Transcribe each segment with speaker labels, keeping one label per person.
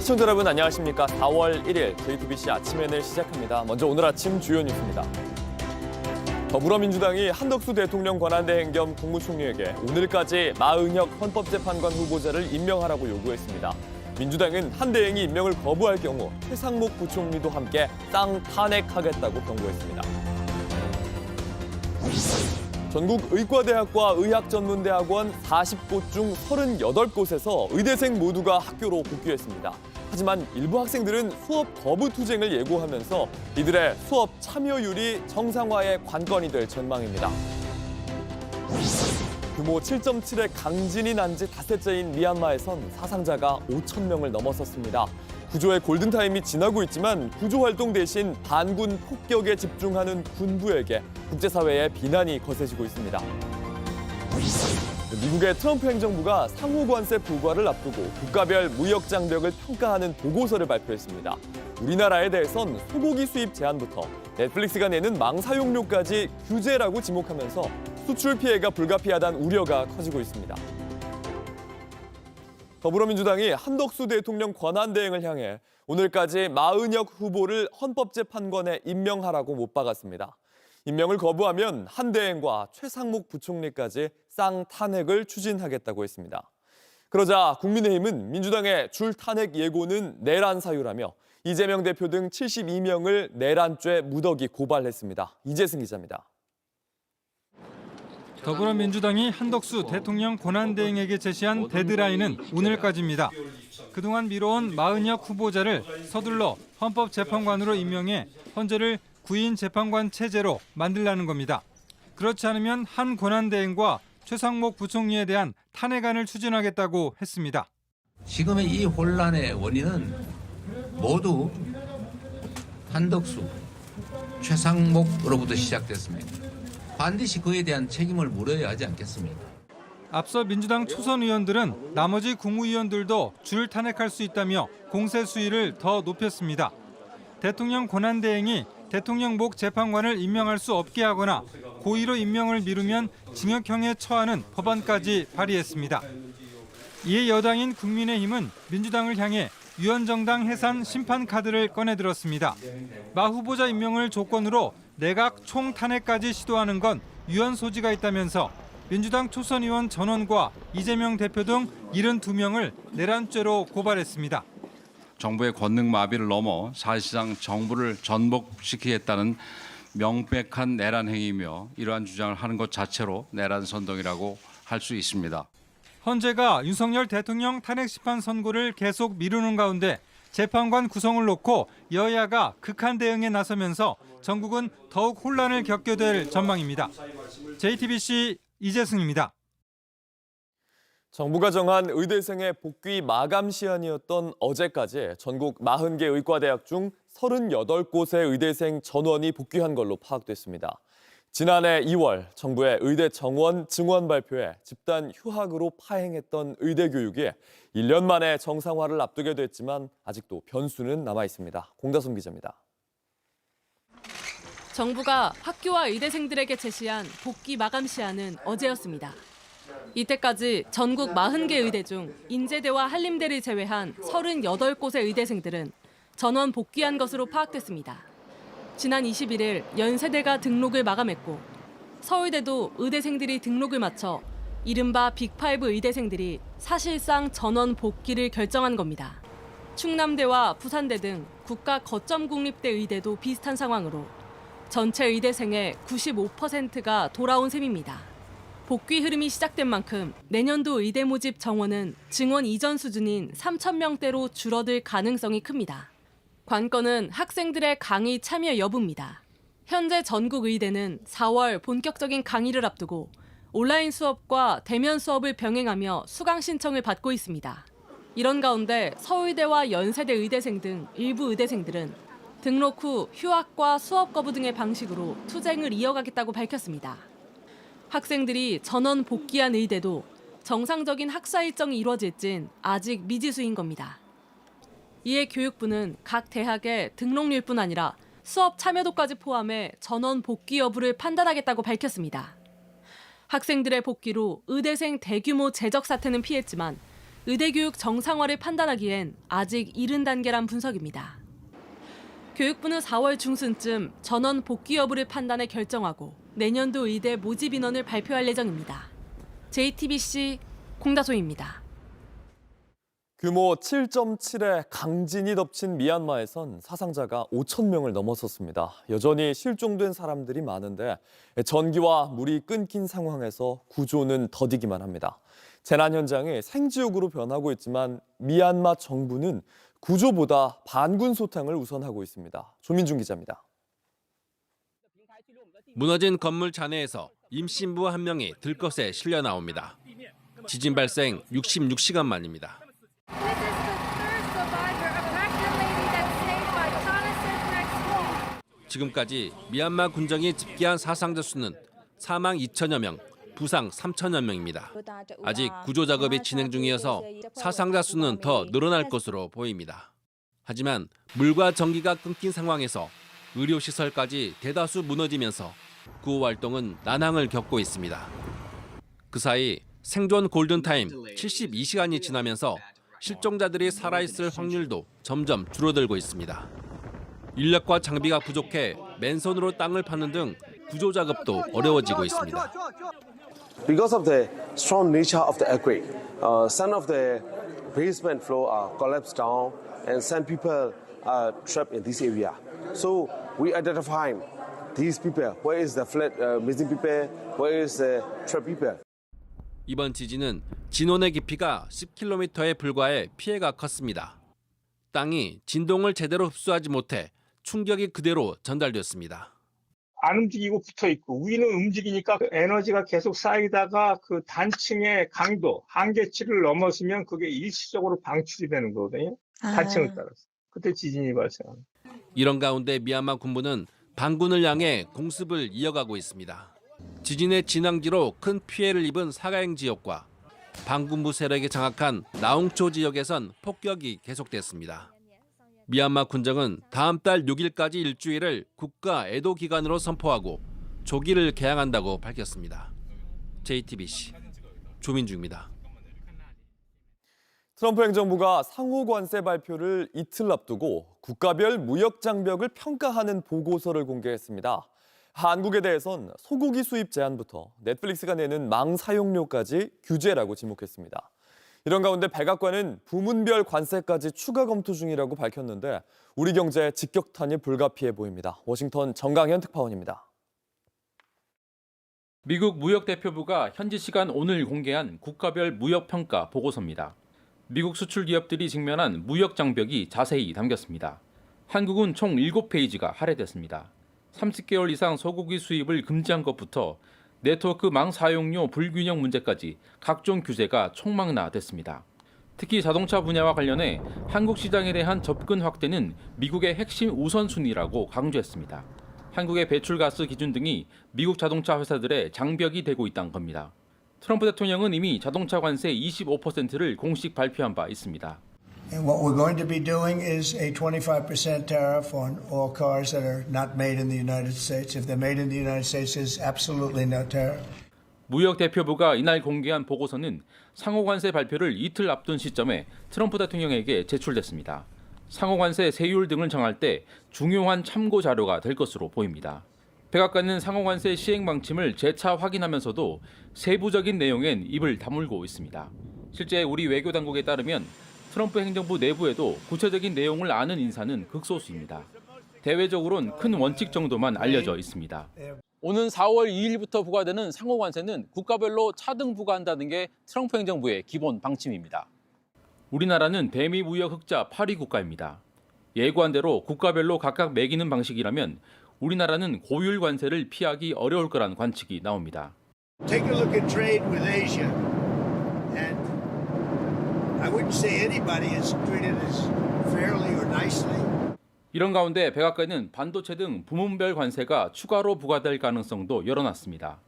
Speaker 1: 시청자 여러분 안녕하십니까. 4월 1일 JTBC 아침엔을 시작합니다. 먼저 오늘 아침 주요 뉴스입니다. 더불어민주당이 한덕수 대통령 권한대행 겸 국무총리에게 오늘까지 마은혁 헌법재판관 후보자를 임명하라고 요구했습니다. 민주당은 한 대행이 임명을 거부할 경우 최상목 부총리도 함께 쌍탄핵하겠다고 경고했습니다. 전국 의과대학과 의학전문대학원 40곳 중 38곳에서 의대생 모두가 학교로 복귀했습니다. 하지만 일부 학생들은 수업 거부 투쟁을 예고하면서 이들의 수업 참여율이 정상화의 관건이 될 전망입니다. 규모 7.7의 강진이 난 지 닷새째인 미얀마에선 사상자가 5천 명을 넘어섰습니다. 구조의 골든타임이 지나고 있지만 구조활동 대신 반군 폭격에 집중하는 군부에게 국제사회의 비난이 거세지고 있습니다. 미국의 트럼프 행정부가 상호관세 부과를 앞두고 국가별 무역 장벽을 평가하는 보고서를 발표했습니다. 우리나라에 대해선 소고기 수입 제한부터 넷플릭스가 내는 망 사용료까지 규제라고 지목하면서 수출 피해가 불가피하다는 우려가 커지고 있습니다. 더불어민주당이 한덕수 대통령 권한대행을 향해 오늘까지 마은혁 후보를 헌법재판관에 임명하라고 못 박았습니다. 임명을 거부하면 한 대행과 최상목 부총리까지 쌍탄핵을 추진하겠다고 했습니다. 그러자 국민의힘은 민주당의 줄 탄핵 예고는 내란 사유라며 이재명 대표 등 72명을 내란죄 무더기 고발했습니다. 이재승 기자입니다.
Speaker 2: 더불어민주당이 한덕수 대통령 권한대행에게 제시한 데드라인은 오늘까지입니다. 그동안 미뤄온 마은혁 후보자를 서둘러 헌법재판관으로 임명해 헌재를 구인 재판관 체제로 만들라는 겁니다. 그렇지 않으면 한 권한대행과 최상목 부총리에 대한 탄핵안을 추진하겠다고 했습니다.
Speaker 3: 지금의 이 혼란의 원인은 모두 한덕수, 최상목으로부터 시작됐습니다. 반드시 그에 대한 책임을 물어야 하지 않겠습니까?
Speaker 2: 앞서 민주당 초선 의원들은 나머지 국무위원들도 줄 탄핵할 수 있다며 공세 수위를 더 높였습니다. 대통령 권한대행이 대통령목 재판관을 임명할 수 없게 하거나 고의로 임명을 미루면 징역형에 처하는 법안까지 발의했습니다. 이에 여당인 국민의힘은 민주당을 향해 위원정당 해산 심판 카드를 꺼내들었습니다. 마 후보자 임명을 조건으로 내각 총탄핵까지 시도하는 건 위헌 소지가 있다면서 민주당 초선 의원 전원과 이재명 대표 등 72명을 내란죄로 고발했습니다.
Speaker 4: 정부의 권능 마비를 넘어 사실상 정부를 전복시키겠다는 명백한 내란 행위이며 이러한 주장을 하는 것 자체로 내란 선동이라고 할 수 있습니다.
Speaker 2: 헌재가 윤석열 대통령 탄핵 심판 선고를 계속 미루는 가운데 재판관 구성을 놓고 여야가 극한 대응에 나서면서 전국은 더욱 혼란을 겪게 될 전망입니다. JTBC 이재승입니다.
Speaker 1: 정부가 정한 의대생의 복귀 마감 시한이었던 어제까지 전국 40개 의과대학 중 38곳의 의대생 전원이 복귀한 걸로 파악됐습니다. 지난해 2월 정부의 의대 정원 증원 발표에 집단 휴학으로 파행했던 의대 교육이 1년 만에 정상화를 앞두게 됐지만 아직도 변수는 남아 있습니다. 공다솜 기자입니다.
Speaker 5: 정부가 학교와 의대생들에게 제시한 복귀 마감 시한은 어제였습니다. 이때까지 전국 40개 의대 중 인제대와 한림대를 제외한 38곳의 의대생들은 전원 복귀한 것으로 파악됐습니다. 지난 21일 연세대가 등록을 마감했고 서울대도 의대생들이 등록을 마쳐 이른바 빅5 의대생들이 사실상 전원 복귀를 결정한 겁니다. 충남대와 부산대 등 국가 거점 국립대 의대도 비슷한 상황으로 전체 의대생의 95%가 돌아온 셈입니다. 복귀 흐름이 시작된 만큼 내년도 의대 모집 정원은 증원 이전 수준인 3,000명대로 줄어들 가능성이 큽니다. 관건은 학생들의 강의 참여 여부입니다. 현재 전국 의대는 4월 본격적인 강의를 앞두고 온라인 수업과 대면 수업을 병행하며 수강 신청을 받고 있습니다. 이런 가운데 서울대와 연세대 의대생 등 일부 의대생들은 등록 후 휴학과 수업 거부 등의 방식으로 투쟁을 이어가겠다고 밝혔습니다. 학생들이 전원 복귀한 의대도 정상적인 학사 일정이 이루어질진 아직 미지수인 겁니다. 이에 교육부는 각 대학의 등록률뿐 아니라 수업 참여도까지 포함해 전원 복귀 여부를 판단하겠다고 밝혔습니다. 학생들의 복귀로 의대생 대규모 재적 사태는 피했지만 의대 교육 정상화를 판단하기엔 아직 이른 단계란 분석입니다. 교육부는 4월 중순쯤 전원 복귀 여부를 판단해 결정하고 내년도 의대 모집 인원을 발표할 예정입니다. JTBC 공다소입니다.
Speaker 1: 규모 7.7의 강진이 덮친 미얀마에선 사상자가 5천 명을 넘어섰습니다. 여전히 실종된 사람들이 많은데 전기와 물이 끊긴 상황에서 구조는 더디기만 합니다. 재난 현장이 생지옥으로 변하고 있지만 미얀마 정부는 구조보다 반군 소탕을 우선하고 있습니다. 조민중 기자입니다.
Speaker 6: 무너진 건물 잔해에서 임신부 한 명이 들것에 실려 나옵니다. 지진 발생 66시간 만입니다.
Speaker 7: This is the third survivor, a pregnant lady that's saved by Jonathan Rex.
Speaker 6: 지금까지 미얀마 군정이 집계한 사상자 수는 사망 2천여 명, 부상 3천여 명입니다. 아직 구조 작업이 진행 중이어서 사상자 수는 더 늘어날 것으로 보입니다. 하지만 물과 전기가 끊긴 상황에서 의료시설까지 대다수 무너지면서 구호 활동은 난항을 겪고 있습니다. 그 사이 생존 골든타임 72시간이 지나면서 실종자들이 살아있을 확률도 점점 줄어들고 있습니다. 인력과 장비가 부족해 맨손으로 땅을 파는 등 구조 작업도 어려워지고 있습니다.
Speaker 8: Because of the strong nature of the earthquake, some of the basement floor are collapsed down, and some people are trapped in this area. So we identify these people. Where is the missing people? Where is the trapped people?
Speaker 6: 이번 지진은 진원의 깊이가 10km에 불과해 피해가 컸습니다. 땅이 진동을 제대로 흡수하지 못해 충격이 그대로 전달됐습니다.
Speaker 9: 안 움직이고 붙어 있고 위는 움직이니까 그 에너지가 계속 쌓이다가 그 단층의 강도, 한계치를 넘어서면 그게 일시적으로 방출이 되는 거거든요. 단층을 따라서. 그때 지진이 발생합니다.
Speaker 6: 이런 가운데 미얀마 군부는 반군을 향해 공습을 이어가고 있습니다. 지진의 진앙지로 큰 피해를 입은 사가행 지역과 반군부 세력이 장악한 나웅초 지역에선 폭격이 계속됐습니다. 미얀마 군정은 다음 달 6일까지 일주일을 국가 애도 기간으로 선포하고 조기를 개항한다고 밝혔습니다. JTBC 조민주입니다.
Speaker 1: 트럼프 행정부가 상호 관세 발표를 이틀 앞두고 국가별 무역 장벽을 평가하는 보고서를 공개했습니다. 한국에 대해선 소고기 수입 제한부터 넷플릭스가 내는 망 사용료까지 규제라고 지목했습니다. 이런 가운데 백악관은 부문별 관세까지 추가 검토 중이라고 밝혔는데 우리 경제에 직격탄이 불가피해 보입니다. 워싱턴 정강현 특파원입니다.
Speaker 10: 미국 무역대표부가 현지 시간 오늘 공개한 국가별 무역평가 보고서입니다. 미국 수출 기업들이 직면한 무역 장벽이 자세히 담겼습니다. 한국은 총 7페이지가 할애됐습니다. 30개월 이상 소고기 수입을 금지한 것부터 네트워크 망 사용료 불균형 문제까지 각종 규제가 총망라됐습니다. 특히 자동차 분야와 관련해 한국 시장에 대한 접근 확대는 미국의 핵심 우선순위라고 강조했습니다. 한국의 배출가스 기준 등이 미국 자동차 회사들의 장벽이 되고 있다는 겁니다. 트럼프 대통령은 이미 자동차 관세 25%를 공식 발표한 바 있습니다.
Speaker 11: And what we're going to be doing is a 25% tariff on all cars that are not made in the United States. If they're made in the United States, there's absolutely no tariff.
Speaker 10: 무역 대표부가 이날 공개한 보고서는 상호 관세 발표를 이틀 앞둔 시점에 트럼프 대통령에게 제출됐습니다. 상호 관세 세율 등을 정할 때 중요한 참고 자료가 될 것으로 보입니다. 백악관은 상호 관세 시행 방침을 재차 확인하면서도 세부적인 내용엔 입을 다물고 있습니다. 실제 우리 외교 당국에 따르면 트럼프 행정부 내부에도 구체적인 내용을 아는 인사는 극소수입니다. 대외적으로는 큰 원칙 정도만 알려져 있습니다.
Speaker 12: 오는 4월 2일부터 부과되는 상호 관세는 국가별로 차등 부과한다는 게 트럼프 행정부의 기본 방침입니다.
Speaker 10: 우리나라는 대미 무역 흑자 8위 국가입니다. 예고한 대로 국가별로 각각 매기는 방식이라면 우리나라는 고율 관세를 피하기 어려울 거란 관측이 나옵니다.
Speaker 11: Take a look at trade with Asia. And I wouldn't say anybody is treated as fairly or nicely.
Speaker 10: 이런 가운데 백악관은 반도체 등 부문별 관세가 추가로 부과될 가능성도 열어놨습니다.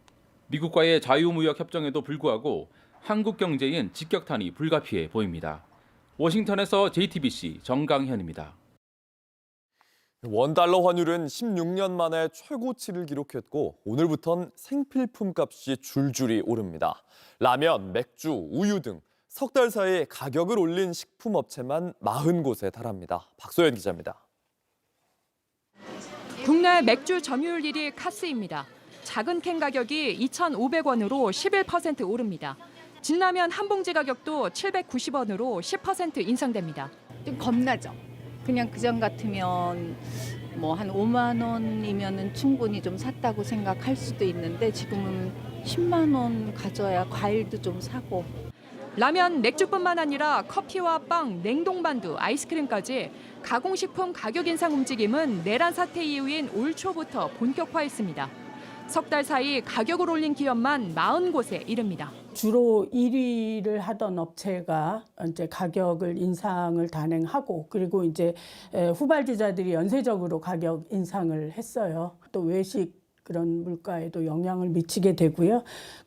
Speaker 10: 미국과의 자유무역 협정에도 불구하고 한국 경제엔 직격탄이 불가피해 보입니다. 워싱턴에서 JTBC 정강현입니다.
Speaker 1: 원달러 환율은 16년 만에 최고치를 기록했고 오늘부턴 생필품 값이 줄줄이 오릅니다. 라면, 맥주, 우유 등 석 달 사이 가격을 올린 식품업체만 40곳에 달합니다. 박소연 기자입니다.
Speaker 13: 국내 맥주 점유율 1위 카스입니다. 작은 캔 가격이 2,500원으로 11% 오릅니다. 진라면 한 봉지 가격도 790원으로 10% 인상됩니다.
Speaker 14: 좀 겁나죠. 그냥 그전 같으면 뭐 한 5만 원이면은 충분히 좀 샀다고 생각할 수도 있는데 지금은 10만 원 가져야 과일도 좀 사고.
Speaker 13: 라면, 맥주뿐만 아니라 커피와 빵, 냉동만두, 아이스크림까지 가공식품 가격 인상 움직임은 내란 사태 이후인 올 초부터 본격화했습니다. 석 달 사이 가격을 올린 기업만 40곳에 이릅니다.
Speaker 15: 주로 1위를 하던 업체가 이제 가격을 인상을 단행하고 그리고 이제 후발주자들이 연쇄적으로 가격 인상을 했어요. 또 외식 그런 물가에도 영향을 미치게 되고요.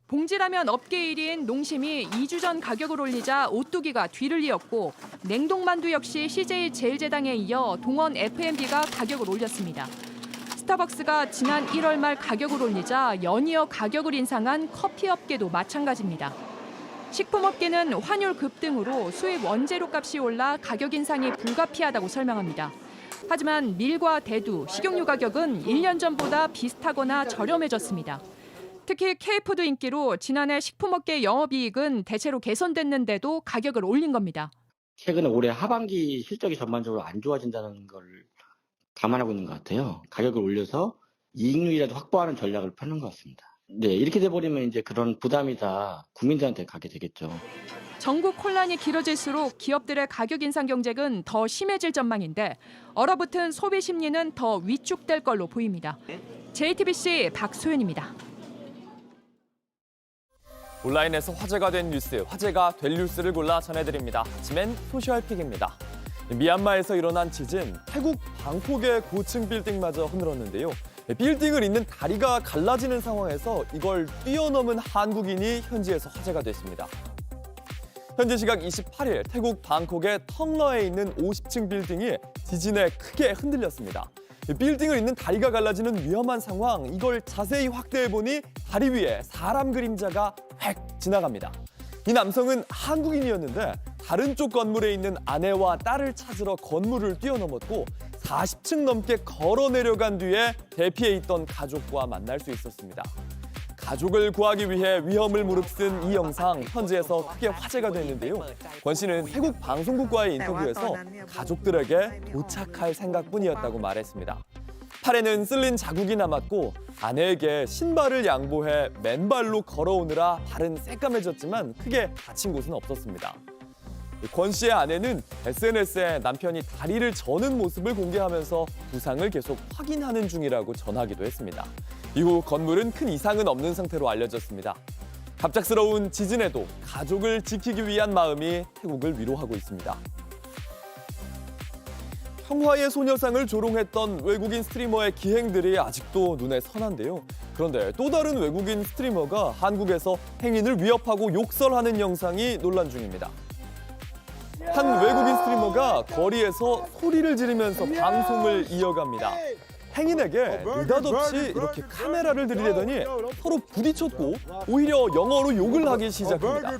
Speaker 13: 봉지라면 업계 1위인 농심이 2주 전 가격을 올리자 오뚜기가 뒤를 이었고 냉동만두 역시 CJ제일제당에 이어 동원 F&B가 가격을 올렸습니다. 스타벅스가 지난 1월 말 가격을 올리자 연이어 가격을 인상한 커피업계도 마찬가지입니다. 식품업계는 환율 급등으로 수입 원재료 값이 올라 가격 인상이 불가피하다고 설명합니다. 하지만 밀과 대두, 식용유 가격은 1년 전보다 비슷하거나 저렴해졌습니다. 특히 K푸드 인기로 지난해 식품업계 영업이익은 대체로 개선됐는데도 가격을 올린 겁니다.
Speaker 16: 최근에 올해 하반기 실적이 전반적으로 안 좋아진다는 걸 감안하고 있는 것 같아요. 가격을 올려서 이익률이라도 확보하는 전략을 펴는 것 같습니다. 네, 이렇게 돼버리면 이제 그런 부담이 다 국민들한테 가게 되겠죠.
Speaker 13: 전국 혼란이 길어질수록 기업들의 가격 인상 경쟁은 더 심해질 전망인데 얼어붙은 소비 심리는 더 위축될 걸로 보입니다. JTBC 박소연입니다.
Speaker 1: 온라인에서 화제가 된 뉴스, 화제가 될 뉴스를 골라 전해드립니다. 아침엔 소셜픽입니다. 미얀마에서 일어난 지진, 태국 방콕의 고층 빌딩마저 흔들었는데요. 빌딩을 잇는 다리가 갈라지는 상황에서 이걸 뛰어넘은 한국인이 현지에서 화제가 됐습니다. 현지 시각 28일 태국 방콕의 텅러에 있는 50층 빌딩이 지진에 크게 흔들렸습니다. 빌딩을 잇는 다리가 갈라지는 위험한 상황, 이걸 자세히 확대해보니 다리 위에 사람 그림자가 획 지나갑니다. 이 남성은 한국인이었는데 다른 쪽 건물에 있는 아내와 딸을 찾으러 건물을 뛰어넘었고 40층 넘게 걸어 내려간 뒤에 대피해 있던 가족과 만날 수 있었습니다. 가족을 구하기 위해 위험을 무릅쓴 이 영상 현지에서 크게 화제가 됐는데요. 권 씨는 태국 방송국과의 인터뷰에서 가족들에게 도착할 생각뿐이었다고 말했습니다. 팔에는 쓸린 자국이 남았고 아내에게 신발을 양보해 맨발로 걸어오느라 발은 새까매졌지만 크게 다친 곳은 없었습니다. 권 씨의 아내는 SNS에 남편이 다리를 저는 모습을 공개하면서 부상을 계속 확인하는 중이라고 전하기도 했습니다. 이후 건물은 큰 이상은 없는 상태로 알려졌습니다. 갑작스러운 지진에도 가족을 지키기 위한 마음이 태국을 위로하고 있습니다. 평화의 소녀상을 조롱했던 외국인 스트리머의 기행들이 아직도 눈에 선한데요. 그런데 또 다른 외국인 스트리머가 한국에서 행인을 위협하고 욕설하는 영상이 논란 중입니다. 한 외국인 스트리머가 거리에서 소리를 지르면서 방송을 이어갑니다. 행인에게 느닷없이 이렇게 카메라를 들이대더니 서로 부딪혔고 오히려 영어로 욕을 하기 시작합니다.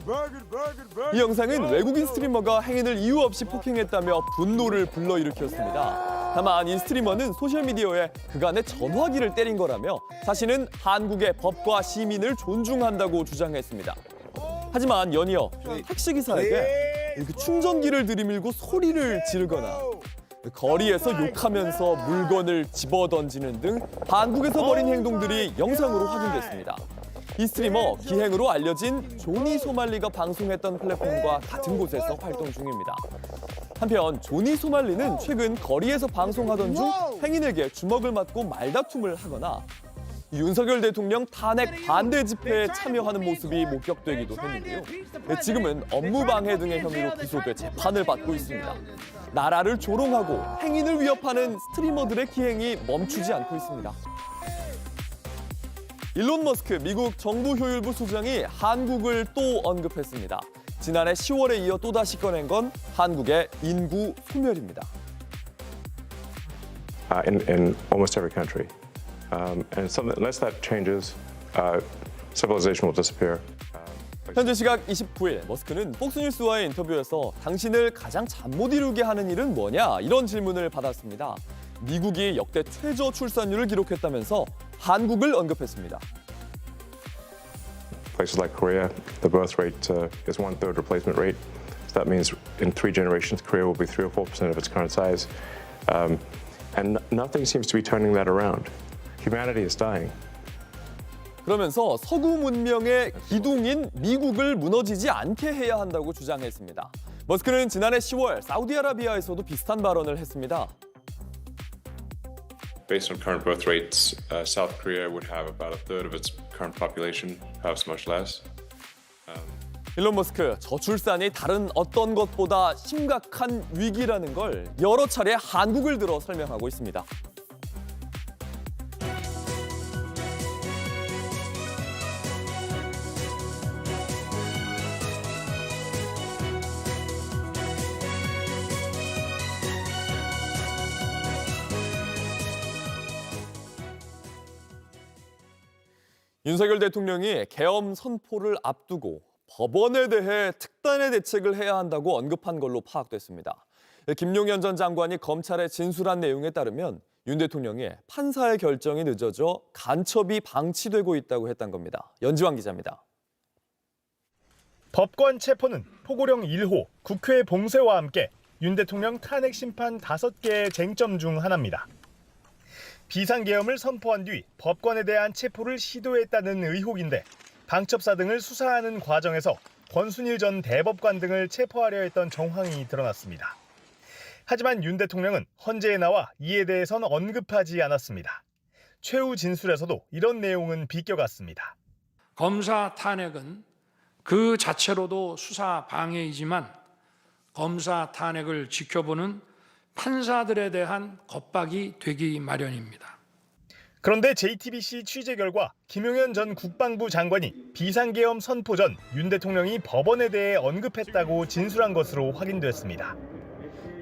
Speaker 1: 이 영상은 외국인 스트리머가 행인을 이유 없이 폭행했다며 분노를 불러일으켰습니다. 다만 이 스트리머는 소셜미디어에 그간의 전화기를 때린 거라며 자신은 한국의 법과 시민을 존중한다고 주장했습니다. 하지만 연이어 택시기사에게 이렇게 충전기를 들이밀고 소리를 지르거나 거리에서 욕하면서 물건을 집어던지는 등 한국에서 벌인 행동들이 영상으로 확인됐습니다. 이 스트리머 기행으로 알려진 조니 소말리가 방송했던 플랫폼과 같은 곳에서 활동 중입니다. 한편 조니 소말리는 최근 거리에서 방송하던 중 행인에게 주먹을 맞고 말다툼을 하거나 윤석열 대통령 탄핵 반대 집회에 참여하는 모습이 목격되기도 했는데요. 지금은 업무방해 등의 혐의로 기소돼 재판을 받고 있습니다. 나라를 조롱하고 행인을 위협하는 스트리머들의 기행이 멈추지 않고 있습니다. 일론 머스크 미국 정부효율부 소장이 한국을 또 언급했습니다. 지난해 10월에 이어 또다시 꺼낸 건 한국의 인구 소멸입니다.
Speaker 17: In almost every country. And unless that changes, civilization will disappear.
Speaker 1: 현지 시각 29일 머스크는 폭스뉴스와의 인터뷰에서 당신을 가장 잠 못 이루게 하는 일은 뭐냐 이런 질문을 받았습니다. 미국이 역대 최저 출산율을 기록했다면서 한국을 언급했습니다.
Speaker 17: Places like Korea, the birth rate is 1/3 replacement rate. So that means in 3 generations, Korea will be 3 or 4% of its current size. And nothing seems to be turning that around. Humanity is dying.
Speaker 1: 그러면서 서구 문명의 기둥인 미국을 무너지지 않게 해야 한다고 주장했습니다. 머스크는 지난해 10월 사우디아라비아에서도 비슷한 발언을 했습니다.
Speaker 17: Based on current birth rates, South Korea would have about 1/3 of its current population, perhaps much less.
Speaker 1: 일론 머스크, 저출산이 다른 어떤 것보다 심각한 위기라는 걸 여러 차례 한국을 들어 설명하고 있습니다. 윤석열 대통령이 계엄 선포를 앞두고 법원에 대해 특단의 대책을 해야 한다고 언급한 걸로 파악됐습니다. 김용현 전 장관이 검찰에 진술한 내용에 따르면 윤 대통령이 판사의 결정이 늦어져 간첩이 방치되고 있다고 했던 겁니다. 연지환 기자입니다.
Speaker 18: 법관 체포는 포고령 1호 국회 봉쇄와 함께 윤 대통령 탄핵 심판 5개의 쟁점 중 하나입니다. 비상계엄을 선포한 뒤 법관에 대한 체포를 시도했다는 의혹인데 방첩사 등을 수사하는 과정에서 권순일 전 대법관 등을 체포하려 했던 정황이 드러났습니다. 하지만 윤 대통령은 헌재에 나와 이에 대해선 언급하지 않았습니다. 최후 진술에서도 이런 내용은 비껴갔습니다.
Speaker 19: 검사 탄핵은 그 자체로도 수사 방해이지만 검사 탄핵을 지켜보는 판사들에 대한 겁박이 되기 마련입니다.
Speaker 18: 그런데 JTBC 취재 결과 김용현 전 국방부 장관이 비상계엄 선포 전 윤 대통령이 법원에 대해 언급했다고 진술한 것으로 확인됐습니다.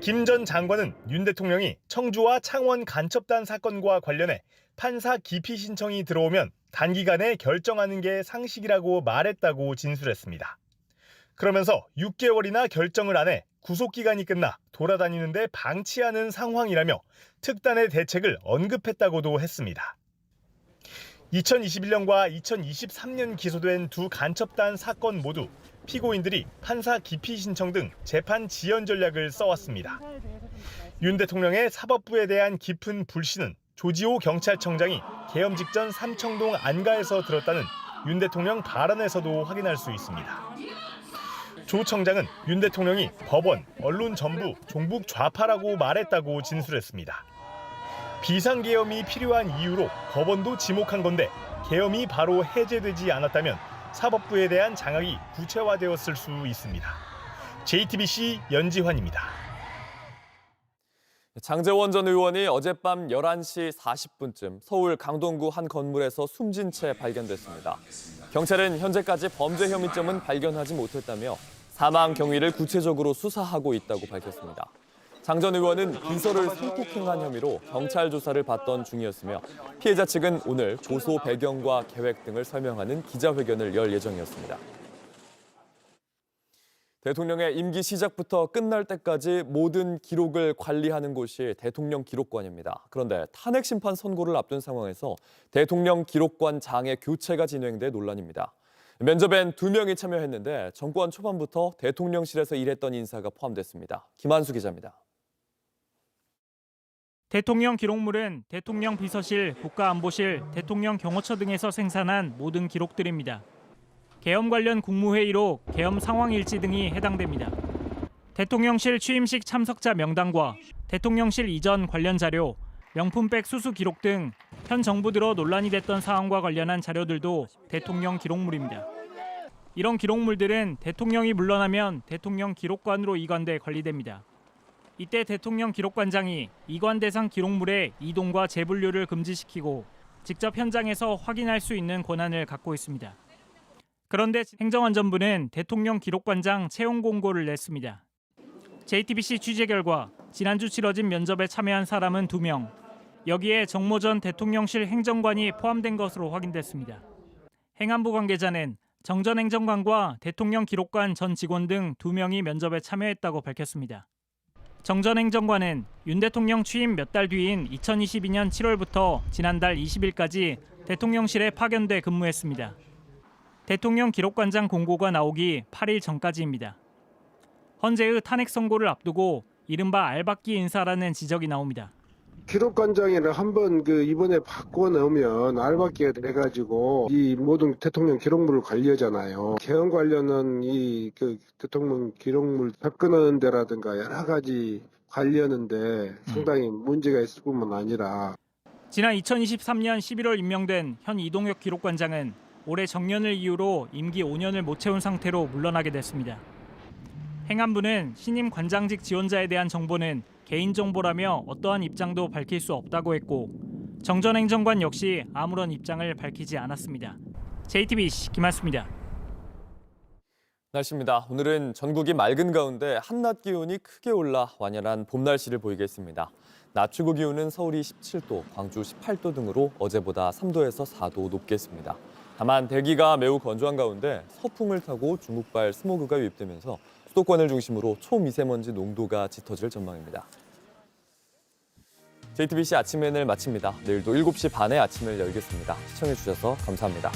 Speaker 18: 김 전 장관은 윤 대통령이 청주와 창원 간첩단 사건과 관련해 판사 기피 신청이 들어오면 단기간에 결정하는 게 상식이라고 말했다고 진술했습니다. 그러면서 6개월이나 결정을 안 해 구속기간이 끝나 돌아다니는데 방치하는 상황이라며 특단의 대책을 언급했다고도 했습니다. 2021년과 2023년 기소된 두 간첩단 사건 모두 피고인들이 판사 기피 신청 등 재판 지연 전략을 써왔습니다. 윤 대통령의 사법부에 대한 깊은 불신은 조지호 경찰청장이 계엄 직전 삼청동 안가에서 들었다는 윤 대통령 발언에서도 확인할 수 있습니다. 조 청장은 윤 대통령이 법원, 언론 전부 종북 좌파라고 말했다고 진술했습니다. 비상계엄이 필요한 이유로 법원도 지목한 건데 계엄이 바로 해제되지 않았다면 사법부에 대한 장악이 구체화되었을 수 있습니다. JTBC 연지환입니다.
Speaker 1: 장제원 전 의원이 어젯밤 11시 40분쯤 서울 강동구 한 건물에서 숨진 채 발견됐습니다. 경찰은 현재까지 범죄 혐의점은 발견하지 못했다며 사망 경위를 구체적으로 수사하고 있다고 밝혔습니다. 장 전 의원은 비서를 성폭행한 혐의로 경찰 조사를 받던 중이었으며 피해자 측은 오늘 조소 배경과 계획 등을 설명하는 기자회견을 열 예정이었습니다. 대통령의 임기 시작부터 끝날 때까지 모든 기록을 관리하는 곳이 대통령 기록관입니다. 그런데 탄핵 심판 선고를 앞둔 상황에서 대통령 기록관장의 교체가 진행돼 논란입니다. 면접엔 2명이 참여했는데 정권 초반부터 대통령실에서 일했던 인사가 포함됐습니다. 김한수 기자입니다.
Speaker 20: 대통령 기록물은 대통령 비서실, 국가안보실, 대통령 경호처 등에서 생산한 모든 기록들입니다. 계엄 관련 국무회의로 계엄 상황 일지 등이 해당됩니다. 대통령실 취임식 참석자 명단과 대통령실 이전 관련 자료, 명품백 수수 기록 등 현 정부 들어 논란이 됐던 사항과 관련한 자료들도 대통령 기록물입니다. 이런 기록물들은 대통령이 물러나면 대통령 기록관으로 이관돼 관리됩니다. 이때 대통령 기록관장이 이관 대상 기록물의 이동과 재분류를 금지시키고 직접 현장에서 확인할 수 있는 권한을 갖고 있습니다. 그런데 행정안전부는 대통령 기록관장 채용 공고를 냈습니다. JTBC 취재 결과 지난주 치러진 면접에 참여한 사람은 2명, 여기에 정모 전 대통령실 행정관이 포함된 것으로 확인됐습니다. 행안부 관계자는 정 전 행정관과 대통령 기록관 전 직원 등 2명이 면접에 참여했다고 밝혔습니다. 정 전 행정관은 윤 대통령 취임 몇 달 뒤인 2022년 7월부터 지난달 20일까지 대통령실에 파견돼 근무했습니다. 대통령 기록관장 공고가 나오기 8일 전까지입니다. 헌재의 탄핵 선고를 앞두고 이른바 알박기 인사라는 지적이 나옵니다.
Speaker 21: 기록관장을 한번 이번에 바꿔놓으면 알박기가 돼가지고 이 모든 대통령 기록물을 관리하잖아요. 개헌 관련은 이 대통령 기록물 접근하는 데라든가 여러 가지 관리하는데 상당히 문제가 있을 뿐만 아니라
Speaker 20: 지난 2023년 11월 임명된 현 이동혁 기록관장은 올해 정년을 이유로 임기 5년을 못 채운 상태로 물러나게 됐습니다. 행안부는 신임 관장직 지원자에 대한 정보는 개인정보라며 어떠한 입장도 밝힐 수 없다고 했고 정 전 행정관 역시 아무런 입장을 밝히지 않았습니다. JTBC 김한수입니다.
Speaker 1: 날씨입니다. 오늘은 전국이 맑은 가운데 한낮 기온이 크게 올라 완연한 봄 날씨를 보이겠습니다. 낮 최고 기온은 서울이 17도, 광주 18도 등으로 어제보다 3도에서 4도 높겠습니다. 다만 대기가 매우 건조한 가운데 서풍을 타고 중국발 스모그가 유입되면서 수도권을 중심으로 초미세먼지 농도가 짙어질 전망입니다. JTBC 아침 N을 마칩니다. 내일도 7시 반에 아침을 열겠습니다. 시청해주셔서 감사합니다.